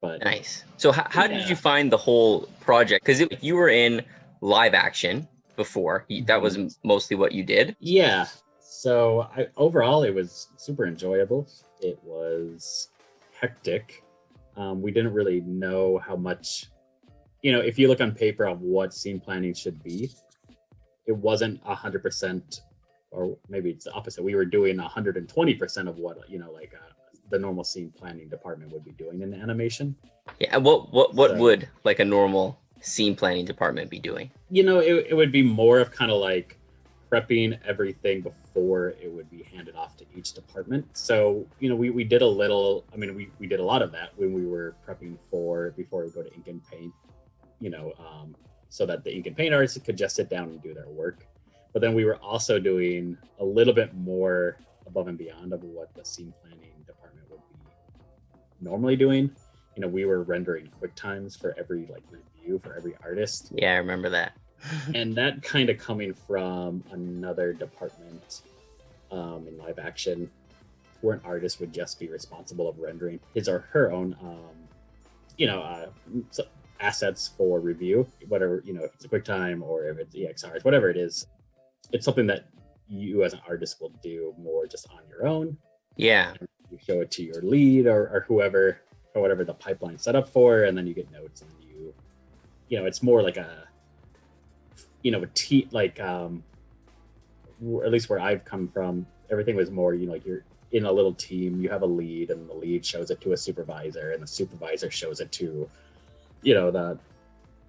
But Nice. So how did yeah. you find the whole project? Because you were in live action before. That was Mhm. mostly what you did. Yeah. So overall, it was super enjoyable. It was hectic. We didn't really know how much, if you look on paper of what scene planning should be, it wasn't 100%, or maybe it's the opposite. We were doing 120% of what, the normal scene planning department would be doing in animation. Yeah. And what So, would like a normal scene planning department be doing? it would be more of kind of like prepping everything before it would be handed off to each department. So, we did a little, we did a lot of that when we were prepping before we go to ink and paint, so that the ink and paint artists could just sit down and do their work. But then we were also doing a little bit more above and beyond of what the scene planning department would be normally doing. We were rendering quick times for every review for every artist, Yeah, I remember that. and that kind of coming from another department in live action, where an artist would just be responsible of rendering his or her own assets for review, whatever, if it's a QuickTime or if it's EXRs, whatever it is. It's something that you as an artist will do more just on your own. Yeah. You show it to your lead or whoever, or whatever the pipeline's set up for, and then you get notes, and it's more like a at least where I've come from, everything was more, you're in a little team, you have a lead, and the lead shows it to a supervisor, and the supervisor shows it to,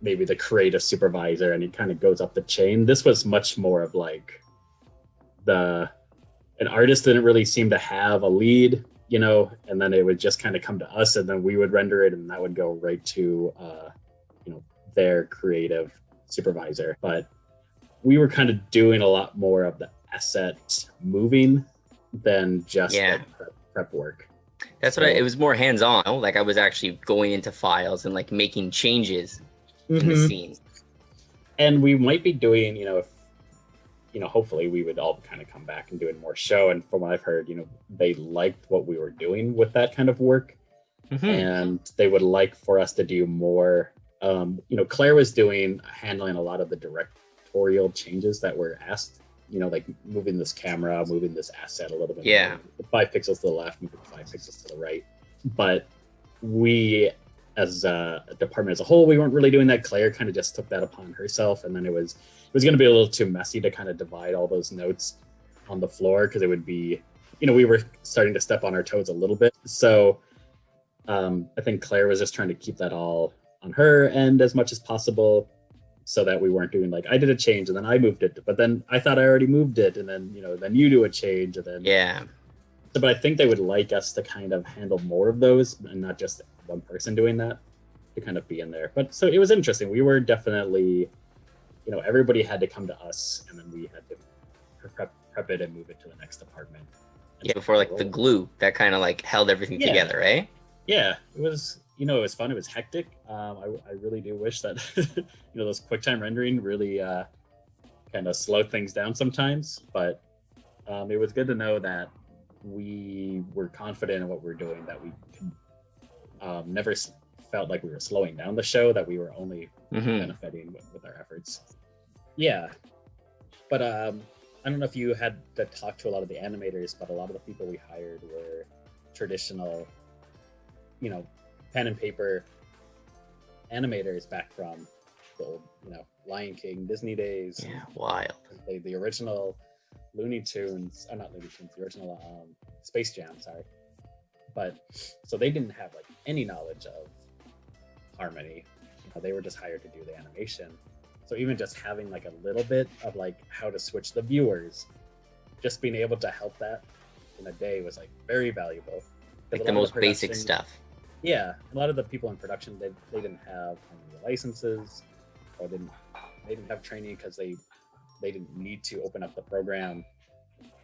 maybe the creative supervisor, and it kind of goes up the chain. This was much more of like an artist didn't really seem to have a lead, and then it would just kind of come to us, and then we would render it, and that would go right to their creative supervisor. But we were kind of doing a lot more of the asset moving than just prep work. That's what it was, more hands-on. Like I was actually going into files and like making changes in the scene. And we might be doing, if hopefully we would all kind of come back and doing more show. And from what I've heard, they liked what we were doing with that kind of work, and they would like for us to do more. Claire was handling a lot of the directorial changes that were asked, like moving this camera, moving this asset a little bit. Yeah. 5 pixels to the left, moving 5 pixels to the right. But we, as a department as a whole, we weren't really doing that. Claire kind of just took that upon herself, and then it was going to be a little too messy to kind of divide all those notes on the floor, because it would be, we were starting to step on our toes a little bit. So I think Claire was just trying to keep that all on her end as much as possible, so that we weren't doing like, I did a change and then I moved it, but then I thought I already moved it, and then then you do a change, and then So, but I think they would like us to kind of handle more of those, and not just one person doing that, to kind of be in there. But so it was interesting. We were definitely, everybody had to come to us, and then we had to prep it and move it to the next department. Yeah, before like the glue that kind of like held everything together, right? Yeah, it was. It was fun. It was hectic. I really do wish that those QuickTime rendering really kind of slowed things down sometimes. But it was good to know that we were confident in what we were doing, that we never felt like we were slowing down the show, that we were only benefiting with our efforts. Yeah, but I don't know if you had to talk to a lot of the animators, but a lot of the people we hired were traditional, pen and paper animators back from the old, Lion King, Disney days. Yeah, wild. The original Looney Tunes, not Looney Tunes, the original Space Jam, sorry. But so they didn't have like any knowledge of harmony. They were just hired to do the animation. So even just having like a little bit of like how to switch the viewers, just being able to help that in a day was like very valuable. Like the most basic stuff. Yeah, a lot of the people in production, they didn't have any licenses, or they didn't have training because they didn't need to open up the program.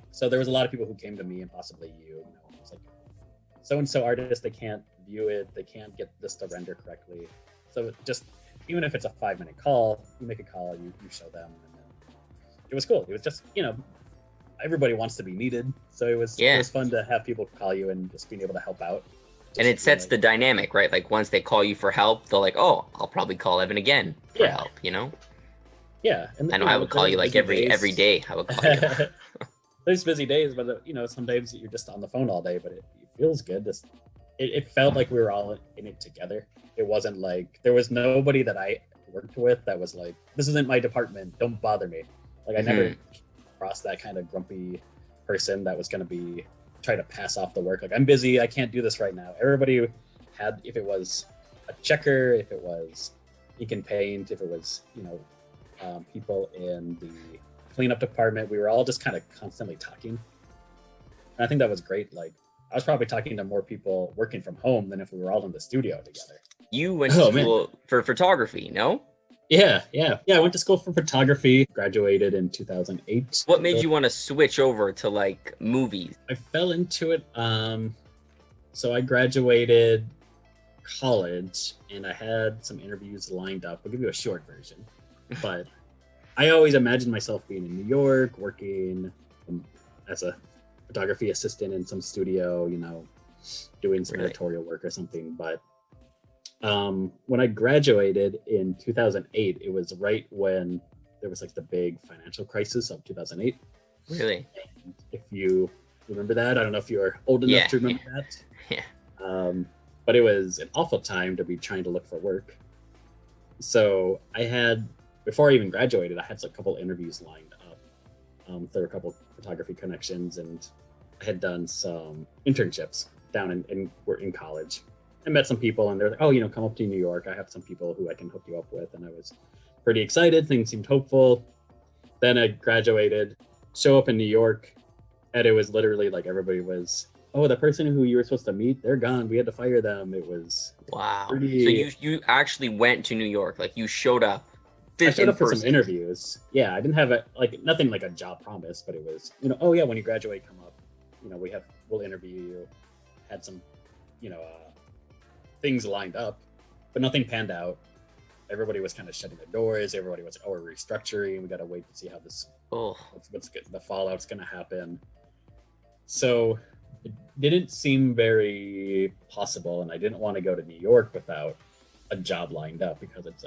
So there was a lot of people who came to me, and possibly you. It's like, so-and-so artist, they can't view it, they can't get this to render correctly. So just, even if it's a 5-minute call, you make a call, you show them, and then it was cool. It was just, everybody wants to be needed. So it was fun to have people call you and just being able to help out. And it sets the dynamic, right? Like once they call you for help, they're like, "Oh, I'll probably call Evan again for help." You know? Yeah, and I know I would call you like every day. I would call you. There's busy days, but some days you're just on the phone all day, but it feels good. It felt like we were all in it together. It wasn't like there was nobody that I worked with that was like, "This isn't my department. Don't bother me." Like I never crossed that kind of grumpy person that was going to be try to pass off the work. Like, I'm busy. I can't do this right now. Everybody had, if it was a checker, if it was ink and paint, if it was, people in the cleanup department, we were all just kind of constantly talking. And I think that was great. Like, I was probably talking to more people working from home than if we were all in the studio together. You went to school for photography, no? Yeah. I went to school for photography, graduated in 2008. What made you want to switch over to like movies? I fell into it. So I graduated college and I had some interviews lined up. I'll give you a short version, but I always imagined myself being in New York, working as a photography assistant in some studio, doing some editorial work or something. But when I graduated in 2008, it was right when there was like the big financial crisis of 2008. Really? And if you remember that, I don't know if you're old enough to remember that. Yeah. But it was an awful time to be trying to look for work. So before I even graduated, I had a couple interviews lined up. There were a couple photography connections, and I had done some internships down in college. I met some people and they're like, "Oh, come up to New York. I have some people who I can hook you up with." And I was pretty excited. Things seemed hopeful. Then I graduated, show up in New York, and it was literally like everybody was, "Oh, the person who you were supposed to meet, they're gone. We had to fire them." It was wow. So you actually went to New York, like you showed up. I showed up for some interviews. Yeah, I didn't have nothing like a job promise, but it was, "Oh yeah, when you graduate, come up. We'll interview you." Had some, things lined up, but nothing panned out. Everybody was kind of shutting their doors. Everybody was like, "Oh, we're restructuring. We got to wait to see how this, what's the fallout's going to happen." So it didn't seem very possible, and I didn't want to go to New York without a job lined up because it's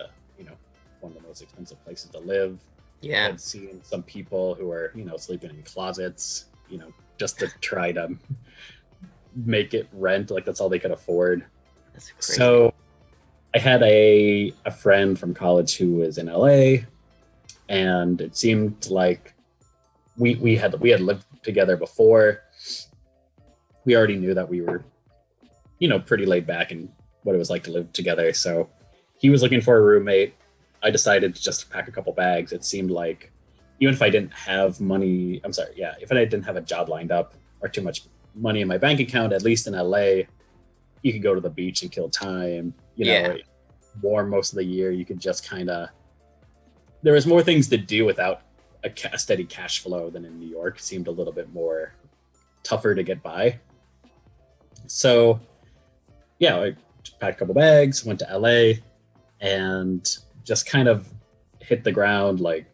one of the most expensive places to live. Yeah. I'd seen some people who are, sleeping in closets, just to try to make it rent. Like that's all they could afford. That's crazy. So I had a friend from college who was in LA, and it seemed like we had lived together before. We already knew that we were, pretty laid back in what it was like to live together. So he was looking for a roommate. I decided to just pack a couple bags. It seemed like even if I didn't have money, if I didn't have a job lined up or too much money in my bank account, at least in LA, you could go to the beach and kill time. Warm most of the year. You could just there was more things to do without a steady cash flow than in New York. It seemed a little bit more tougher to get by. So yeah, I packed a couple bags, went to LA, and just kind of hit the ground like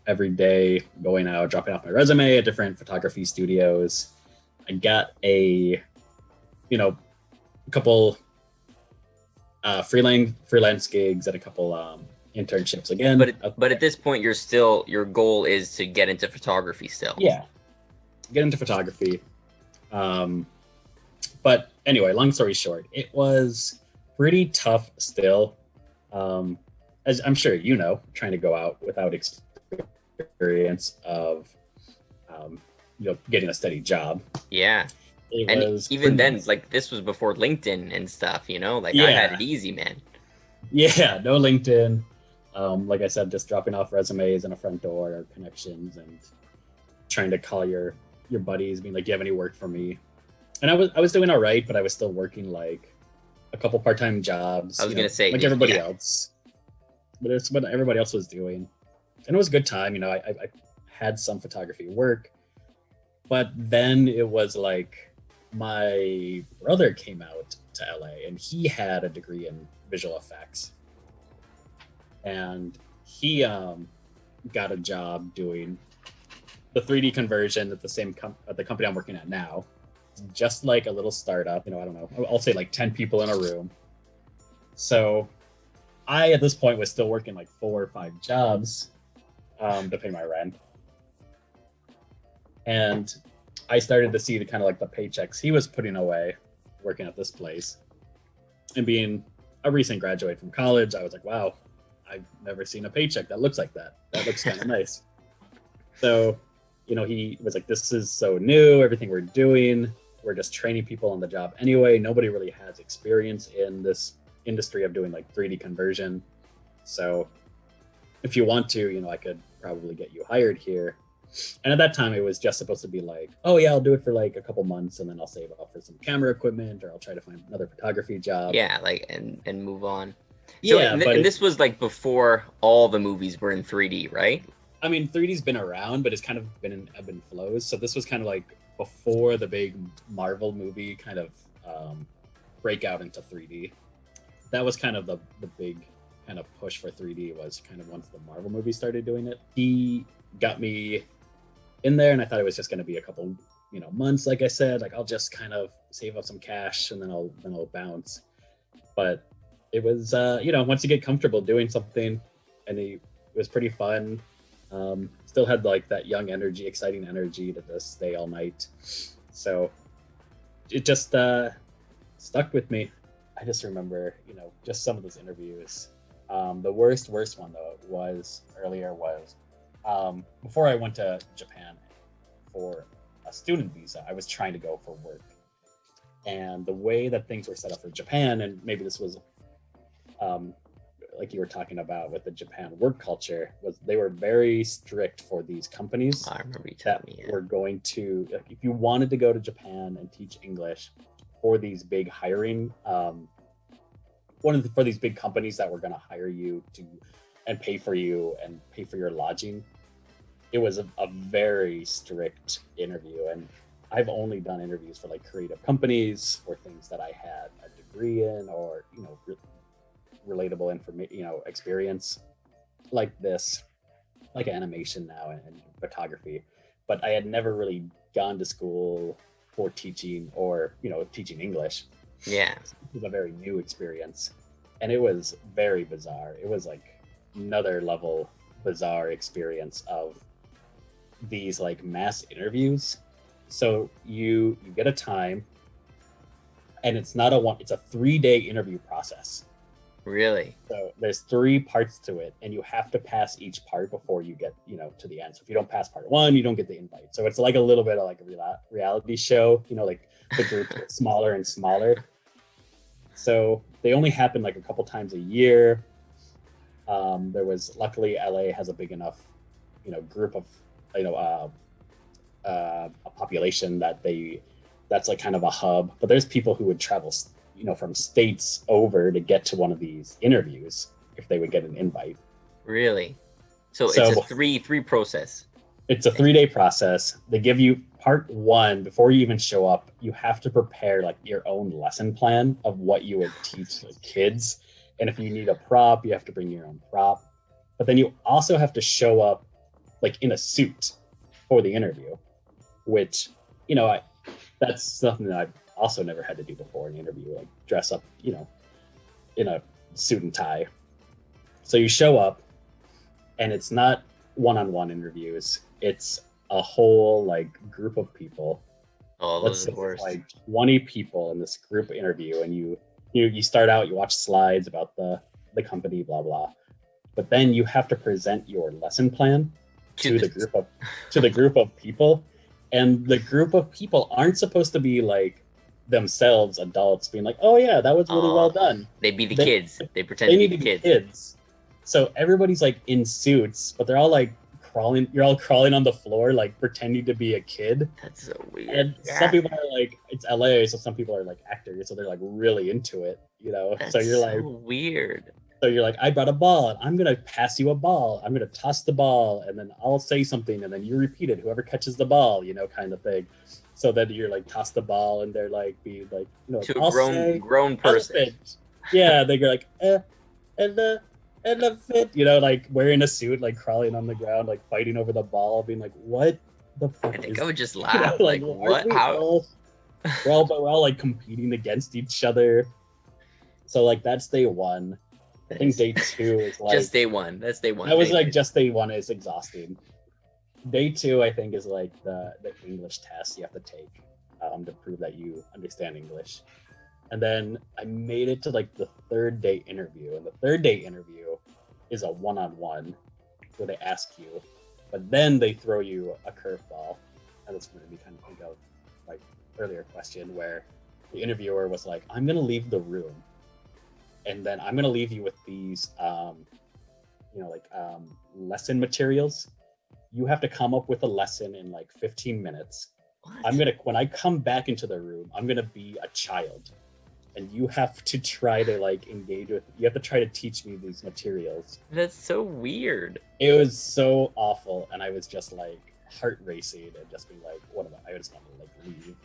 every day, going out, dropping off my resume at different photography studios. I got a couple freelance gigs at a couple internships again. But at this point, your goal is to get into photography still. Yeah, get into photography. But anyway, long story short, it was pretty tough still. As I'm sure trying to go out without experience of getting a steady job. Yeah. And even then, like this was before LinkedIn and stuff, I had it easy, man. Yeah, no LinkedIn. Like I said, just dropping off resumes in a front door or connections and trying to call your buddies, being like, "Do you have any work for me?" And I was doing all right, but I was still working like a couple part-time jobs. I was gonna say like everybody else. But it's what everybody else was doing. And it was a good time. I had some photography work, but then it was like my brother came out to LA and he had a degree in visual effects. And he got a job doing the 3D conversion at the company I'm working at now. just like a little startup. I don't know. I'll say like 10 people in a room. So I, at this point, was still working like 4 or 5 jobs to pay my rent. And I started to see the kind of like the paychecks he was putting away working at this place. And being a recent graduate from college, I was like, wow, I've never seen a paycheck that looks like that. That looks kind of nice. So, he was like, this is so new, everything we're doing, we're just training people on the job anyway. Nobody really has experience in this industry of doing like 3D conversion. So if you want to, I could probably get you hired here. And at that time, it was just supposed to be like, oh yeah, I'll do it for like a couple months and then I'll save up for some camera equipment, or I'll try to find another photography job. Yeah, like and move on. So, yeah, and this was like before all the movies were in 3D, right? I mean, 3D's been around, but it's kind of been in ebb and flows. So this was kind of like before the big Marvel movie kind of breakout into 3D. That was kind of the big kind of push for 3D, was kind of once the Marvel movie started doing it. He got me in there, and I thought it was just going to be a couple, months. Like I said, like I'll just kind of save up some cash and then I'll bounce. But it was, once you get comfortable doing something, and it was pretty fun. Still had like that young energy, exciting energy to just stay all night. So it just stuck with me. I just remember, just some of those interviews. The worst one though was before I went to Japan for a student visa. I was trying to go for work, and the way that things were set up for Japan, and maybe this was like you were talking about with the Japan work culture, was they were very strict for these companies. I remember you telling me. Were going to, if you wanted to go to Japan and teach English for these big hiring, for these big companies that were going to hire you and pay for you and pay for your lodging, it was a very strict interview. And I've only done interviews for like creative companies or things that I had a degree in, or relatable information, experience like this, like animation now and photography. But I had never really gone to school for teaching or teaching English. Yeah, it was a very new experience, and it was very bizarre. It was like another level bizarre experience of these like mass interviews. So you get a time, and it's not it's a 3-day interview process. Really? So there's 3 parts to it, and you have to pass each part before you get to the end. So if you don't pass part 1, you don't get the invite. So it's like a little bit of like a reality show, like the group gets smaller and smaller. So they only happen like a couple times a year. There was, luckily LA has a big enough group of a population that's like kind of a hub. But there's people who would travel from states over to get to one of these interviews if they would get an invite. Really? So it's a three process. It's a 3-day process. They give you part 1 before you even show up. You have to prepare like your own lesson plan of what you would teach the kids. And if you need a prop, you have to bring your own prop. But then you also have to show up like in a suit for the interview, which, that's something that I've also never had to do before in an interview, like dress up, in a suit and tie. So you show up, and it's not one-on-one interviews. It's a whole like group of people. Oh, those are the worst. Like 20 people in this group interview, and you start out, you watch slides about the company, blah blah, but then you have to present your lesson plan to the group of people, and the group of people aren't supposed to be like themselves adults being like, oh yeah, that was really well done. They be the kids. They pretend to be the kids. So everybody's like in suits, but they're all like crawling. You're all crawling on the floor, like pretending to be a kid. That's so weird. And some people are like, it's LA, so some people are like actors, so they're like really into it, That's so you're like, weird. So you're like, I brought a ball, and I'm gonna pass you a ball. I'm gonna toss the ball, and then I'll say something, and then you repeat it. Whoever catches the ball, kind of thing. So then you're like, toss the ball, and they're like, be like, to a grown person. Elephant. Yeah, they're like, elephant, like wearing a suit, like crawling on the ground, like fighting over the ball, being like, what the fuck? I think I would just laugh. Like, what? How? We're all like competing against each other. So like that's day one. I think day two is like just day one. That's day one. that was Day like two. just day one is exhausting. Day two, I think, is like the English test you have to take to prove that you understand English. And then I made it to like the third day interview. And the third day interview is a one-on-one where they ask you, but then they throw you a curveball. And that's made me kind of think of like earlier question where the interviewer was like, I'm gonna leave the room. And then I'm gonna leave you with these lesson materials. You have to come up with a lesson in like 15 minutes. What? When I come back into the room, I'm gonna be a child, and you have to try to like engage with. You have to try to teach me these materials. That's so weird. It was so awful, and I was just like heart racing and just being like, "What am I?" I just want to like leave.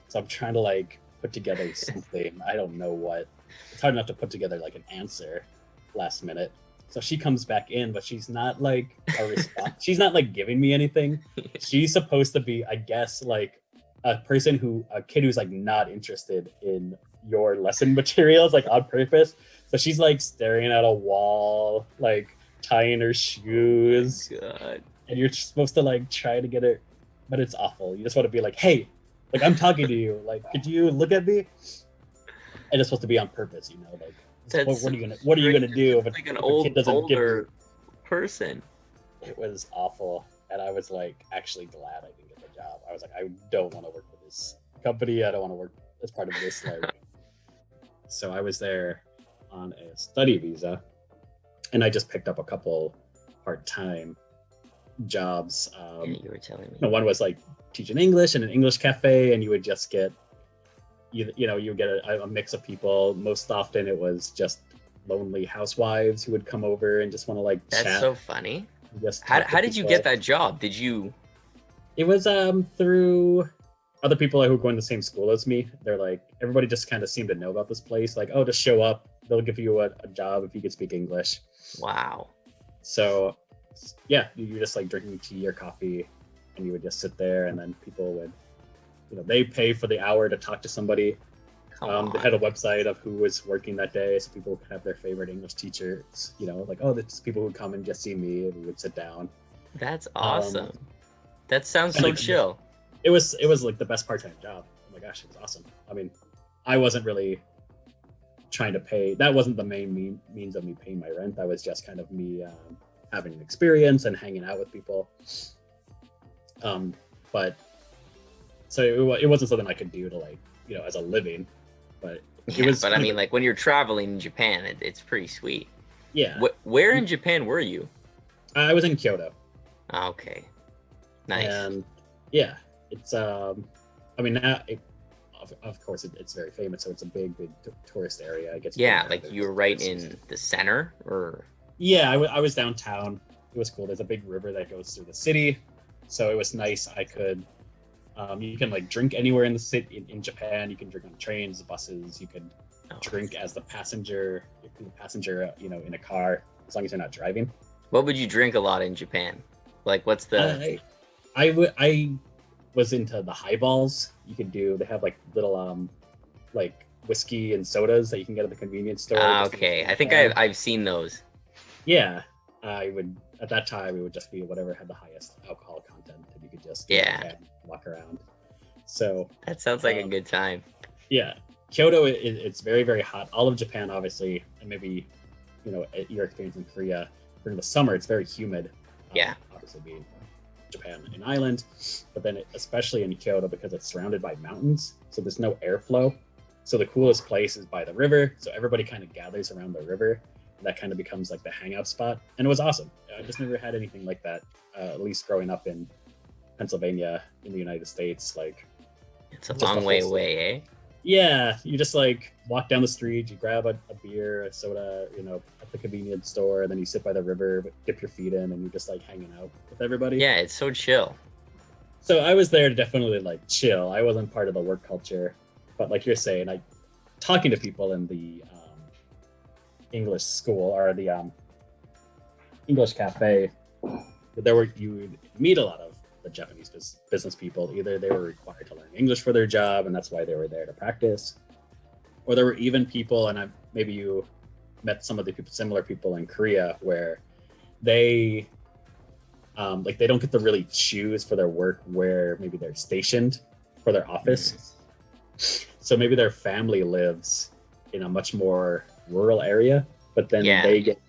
So I'm trying to like put together something. I don't know what. It's hard enough to put together like an answer last minute. So she comes back in, but she's not like a response. She's not like giving me anything. She's supposed to be, I guess, like a kid who's like not interested in your lesson materials, like on purpose. So she's like staring at a wall, like tying her shoes. God. And you're supposed to like try to get her, but it's awful. You just want to be like, hey, like I'm talking to you. Like, could you look at me? And it's supposed to be on purpose, like. What are you gonna do if like an if a old kid doesn't older person? It was awful, and I was like actually glad I didn't get the job. I was like, I don't want to work for this company. I don't want to work as part of this. Like, so I was there on a study visa, and I just picked up a couple part-time jobs. You were telling me. One was like teaching English in an English cafe, and you would just get. You would get a mix of people. Most often it was just lonely housewives who would come over and just want to like That's chat. so funny. Just how did you get that job? Did you? It was through other people who were going to the same school as me. They're like, everybody just kind of seemed to know about this place. Like, oh, just show up. They'll give you a job if you could speak English. Wow. So yeah, you're just like drinking tea or coffee, and you would just sit there, and then people would. They pay for the hour to talk to somebody. They had a website of who was working that day, so people could have their favorite English teachers. Like, oh, there's people who come and just see me, and we would sit down. That's awesome. That sounds so chill. It was like the best part-time job. Oh my gosh, it was awesome. I mean, I wasn't really trying to pay. That wasn't the main means of me paying my rent. That was just kind of me having an experience and hanging out with people. But. So it wasn't something I could do to like, as a living, but it was. But I mean, like when you're traveling in Japan, it's pretty sweet. Yeah. Where in Japan were you? I was in Kyoto. Okay. Nice. And yeah, it's I mean now, of course, it's very famous, so it's a big tourist area. I guess. Yeah, like you were right in the center, or. Yeah, I was downtown. It was cool. There's a big river that goes through the city, so it was nice. I could. You can like drink anywhere in the city in Japan. You can drink on trains, buses. You can drink as the passenger, in a car, as long as you're not driving. What would you drink a lot in Japan? Like, what's the? I was into the highballs. They have like little like whiskey and sodas that you can get at the convenience store. Okay, I think I've seen those. Yeah, I would. At that time, it would just be whatever had the highest alcohol content, and you could just walk around. So that sounds like a good time. Yeah, Kyoto, it's very, very hot. All of Japan, obviously, and maybe your experience in Korea during the summer, it's very humid. Yeah, obviously being Japan, an island, but then especially in Kyoto because it's surrounded by mountains, so there's no airflow. So the coolest place is by the river, so everybody kind of gathers around the river. That kind of becomes like the hangout spot, and it was awesome. I just never had anything like that, at least growing up in Pennsylvania in the United States. Like, it's a long way away, eh? Yeah, you just like walk down the street, you grab a beer, a soda, at the convenience store, and then you sit by the river, dip your feet in, and you're just like hanging out with everybody. Yeah, it's so chill. So I was there to definitely like chill. I wasn't part of the work culture, but like you're saying, talking to people in the English school or the English cafe, you would meet a lot of the the Japanese business people. Either they were required to learn English for their job, and that's why they were there to practice, or there were even people, and maybe you met some of the similar people in Korea, where they like they don't get to really choose for their work where maybe they're stationed for their office. So maybe their family lives in a much more rural area, but then they get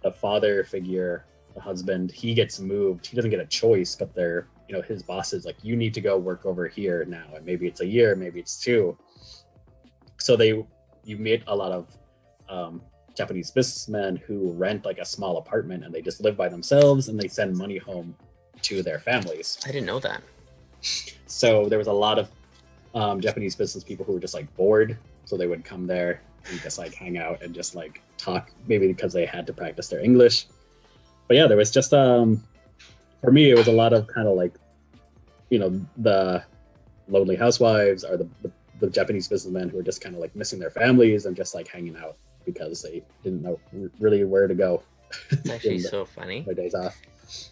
the father figure, the husband, he gets moved. He doesn't get a choice, but they're, his boss is like, you need to go work over here now. And maybe it's a year, maybe it's 2. So you meet a lot of Japanese businessmen who rent like a small apartment and they just live by themselves and they send money home to their families. I didn't know that. So there was a lot of Japanese business people who were just like bored. So they would come there and just like hang out and just like talk, maybe because they had to practice their English. But yeah, there was just, for me, it was a lot of kind of like, the lonely housewives or the Japanese businessmen who were just kind of like missing their families and just like hanging out because they didn't know really where to go. It's actually so funny. Their days off.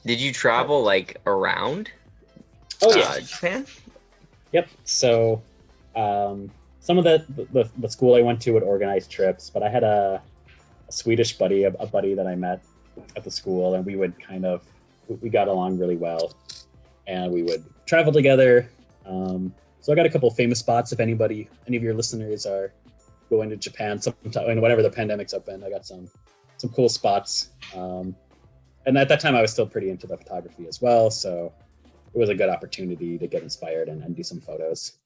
Did you travel like around Japan? Yep. So some of the school I went to would organize trips, but I had a Swedish buddy, a buddy that I met at the school, and we got along really well, and we would travel together. So I got a couple of famous spots. If any of your listeners are going to Japan sometime, whenever the pandemic's open, I got some cool spots. And at that time, I was still pretty into the photography as well, so it was a good opportunity to get inspired and do some photos.